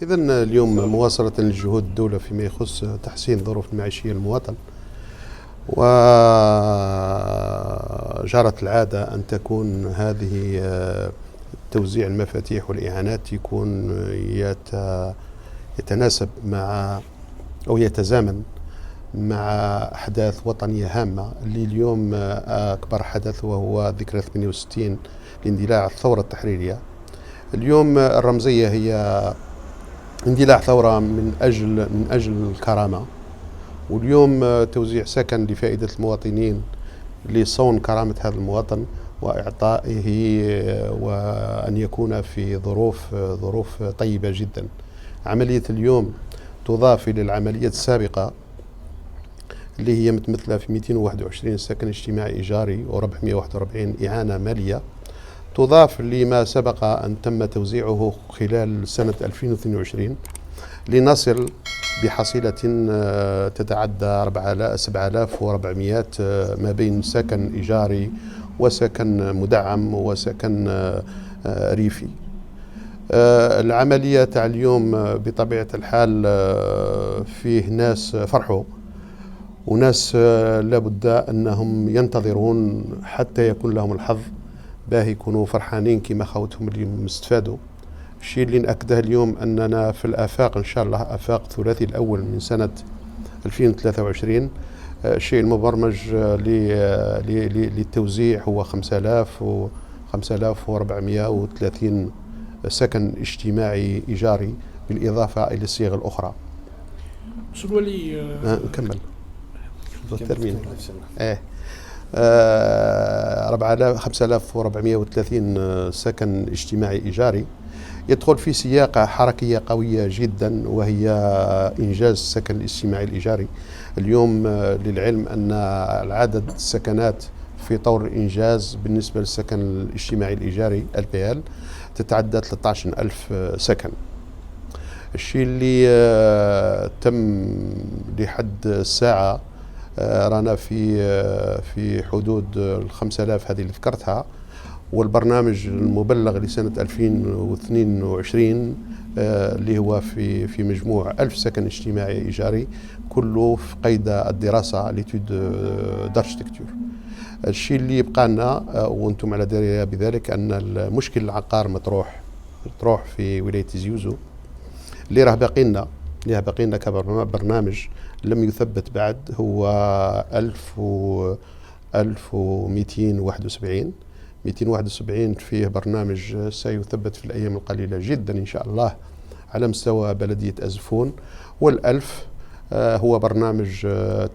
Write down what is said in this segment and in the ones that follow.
إذن اليوم مواصلة لجهود الدولة فيما يخص تحسين الظروف المعيشية للمواطن، وجرت العادة أن تكون هذه توزيع المفاتيح والإعانات يكون يتناسب مع أو يتزامن مع أحداث وطنية هامة، اللي اليوم أكبر حدث وهو ذكرى 68 لاندلاع الثورة التحريرية. اليوم الرمزية هي اندلاع ثورة من أجل الكرامة، واليوم توزيع سكن لفائدة المواطنين لصون كرامة هذا المواطن وإعطائه وأن يكون في ظروف طيبة جدا. عملية اليوم تضاف إلى العمليات السابقة اللي هي متمثلة في 221 سكن اجتماعي إيجاري و441 إعانة مالية، تضاف لما سبق أن تم توزيعه خلال سنة 2022 لنصل بحصيلة تتعدى 7400 ما بين سكن إيجاري وسكن مدعم وسكن ريفي. العملية تاع اليوم بطبيعة الحال فيه ناس فرحوا وناس لابد أنهم ينتظرون حتى يكون لهم الحظ باه يكونوا فرحانين كما خوتهم اللي مستفادوا. الشيء اللي نأكده اليوم أننا في الآفاق إن شاء الله آفاق ثلاثي الأول من سنة 2023. الشيء المبرمج للتوزيع هو 5430 سكن اجتماعي إيجاري بالإضافة إلى الصيغ الأخرى. مسؤول ولي نكمل الترمين. 5430 سكن اجتماعي إيجاري يدخل في سياق حركية قوية جدا، وهي إنجاز السكن الاجتماعي الإيجاري. اليوم للعلم أن العدد السكنات في طور الإنجاز بالنسبة للسكن الاجتماعي الإيجاري LPL تتعدى 13,000 سكن. الشيء اللي تم لحد الساعة رانا في حدود 5000 هذه اللي ذكرتها، والبرنامج المبلغ لسنة 2022 اللي هو في مجموع 1000 سكن اجتماعي إيجاري كله في قيد الدراسة ليتود داركتيكتور. الشيء اللي يبقى لنا وانتم على دراية بذلك أن المشكل العقار مطروح في ولاية زيوزو اللي راه باقي لنا كبرنامج لم يثبت بعد، هو 1271 فيه برنامج سيثبت في الأيام القليلة جدا إن شاء الله على مستوى بلدية أزفون، والألف هو برنامج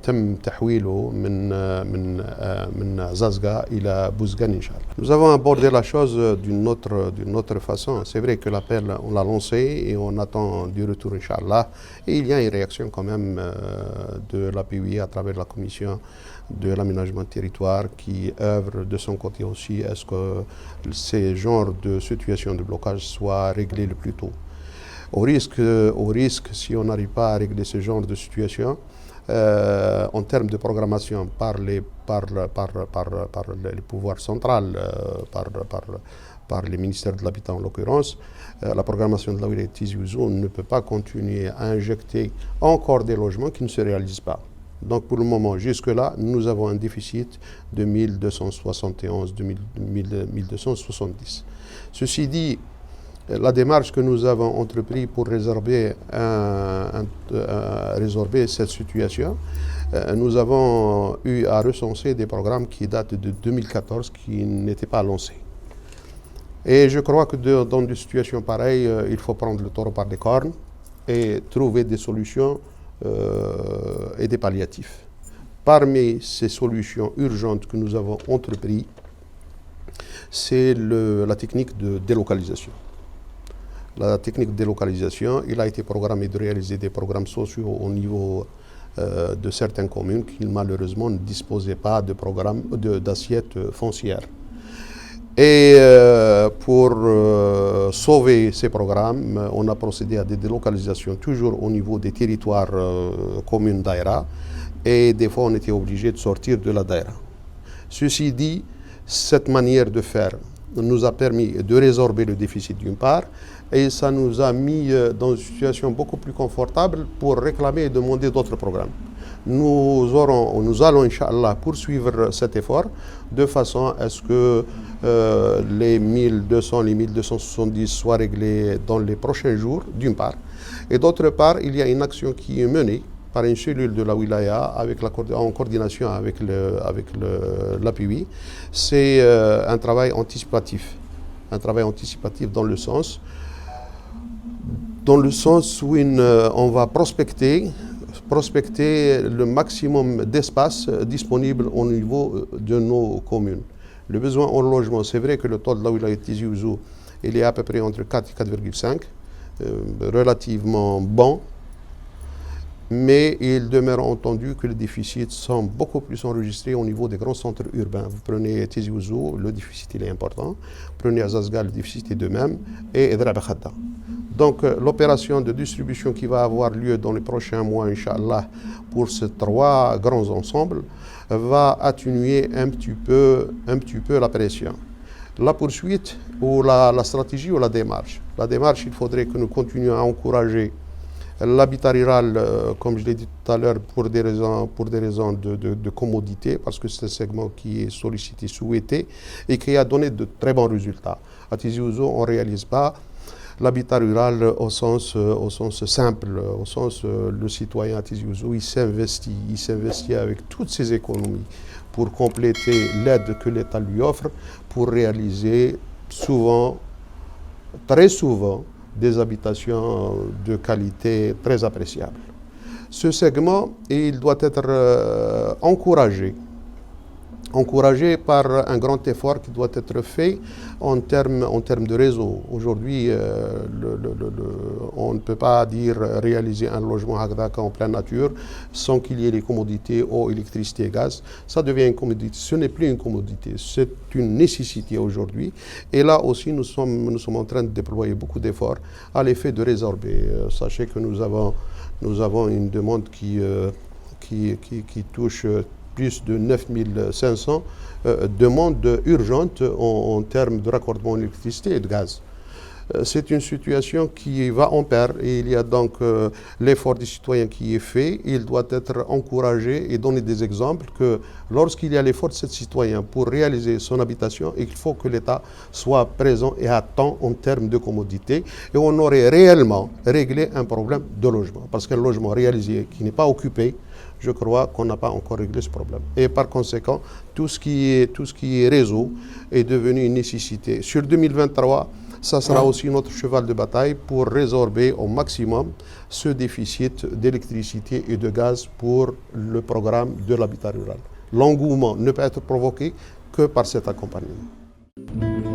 تم تحويله من زازغا إلى بوزغان إن شاء الله. Nous avons abordé la chose d'une autre façon. C'est vrai que l'appel, on l'a lancé et on attend du retour Inch'Allah. Et il y a une réaction quand même de l'APUI à travers la commission de l'aménagement du territoire qui œuvre de son côté aussi à ce que ces genres de situations de blocage soient réglés le plus tôt. Au risque, si on n'arrive pas à régler ce genre de situation, en termes de programmation par les pouvoirs centraux, par les ministères de l'Habitat en l'occurrence, la programmation de la wilaya de Tizi Ouzou ne peut pas continuer à injecter encore des logements qui ne se réalisent pas. Donc pour le moment, jusque-là, nous avons un déficit de 1270. Ceci dit, la démarche que nous avons entreprise pour résorber cette situation, nous avons eu à recenser des programmes qui datent de 2014 qui n'étaient pas lancés. Et je crois que dans des situations pareilles, il faut prendre le taureau par les cornes et trouver des solutions et des palliatifs. Parmi ces solutions urgentes que nous avons entreprises, c'est la technique de délocalisation. La technique de délocalisation, il a été programmé de réaliser des programmes sociaux au niveau de certaines communes qui malheureusement ne disposaient pas de programme d'assiette foncière. Et pour sauver ces programmes, on a procédé à des délocalisations toujours au niveau des territoires communes d'Aïra, et des fois on était obligé de sortir de la Daïra. Ceci dit, cette manière de faire nous a permis de résorber le déficit d'une part, et ça nous a mis dans une situation beaucoup plus confortable pour réclamer et demander d'autres programmes. Nous allons, Inch'Allah, poursuivre cet effort de façon à ce que les 1200, les 1270 soient réglés dans les prochains jours, d'une part. Et d'autre part, il y a une action qui est menée par une cellule de la wilaya en coordination avec l'API. C'est un travail anticipatif. Un travail anticipatif dans le sens où on va prospecter le maximum d'espace disponible au niveau de nos communes. Le besoin en logement, c'est vrai que le taux de la wilaya de Tizi Ouzou, il est à peu près entre 4 et 4,5, relativement bon, mais il demeure entendu que les déficits sont beaucoup plus enregistrés au niveau des grands centres urbains. Vous prenez Tizi Ouzou, le déficit il est important. Vous prenez Azazga, le déficit est de même, et Drab Khadda. Donc l'opération de distribution qui va avoir lieu dans les prochains mois, Inch'Allah, pour ces trois grands ensembles, va atténuer un petit peu la pression. La poursuite ou la stratégie ou la démarche. La démarche, il faudrait que nous continuions à encourager l'habitat rural, comme je l'ai dit tout à l'heure, pour des raisons de commodité, parce que c'est un segment qui est sollicité, souhaité, et qui a donné de très bons résultats. À Tizi Ouzou, on ne réalise pas l'habitat rural au sens simple, au sens le citoyen à Tizi Ouzou, il s'investit avec toutes ses économies pour compléter l'aide que l'État lui offre, pour réaliser très souvent, des habitations de qualité très appréciable. Ce segment, il doit être encouragé par un grand effort qui doit être fait en termes de réseau. Aujourd'hui, on ne peut pas dire réaliser un logement Hagdaka en pleine nature sans qu'il y ait les commodités eau, électricité et gaz. Ça devient une commodité. Ce n'est plus une commodité, c'est une nécessité aujourd'hui. Et là aussi, nous sommes en train de déployer beaucoup d'efforts à l'effet de résorber. Sachez que nous avons une demande qui touche plus de 9500 demandes urgentes en termes de raccordement en électricité et de gaz. C'est une situation qui va en pair et il y a donc l'effort des citoyens qui est fait. Il doit être encouragé et donner des exemples que lorsqu'il y a l'effort de ces citoyens pour réaliser son habitation, il faut que l'État soit présent et à temps en termes de commodité et on aurait réellement réglé un problème de logement. Parce qu'un logement réalisé qui n'est pas occupé, je crois qu'on n'a pas encore réglé ce problème. Et par conséquent, tout ce qui est réseau est devenu une nécessité. Sur 2023, ça sera aussi notre cheval de bataille pour résorber au maximum ce déficit d'électricité et de gaz pour le programme de l'habitat rural. L'engouement ne peut être provoqué que par cet accompagnement.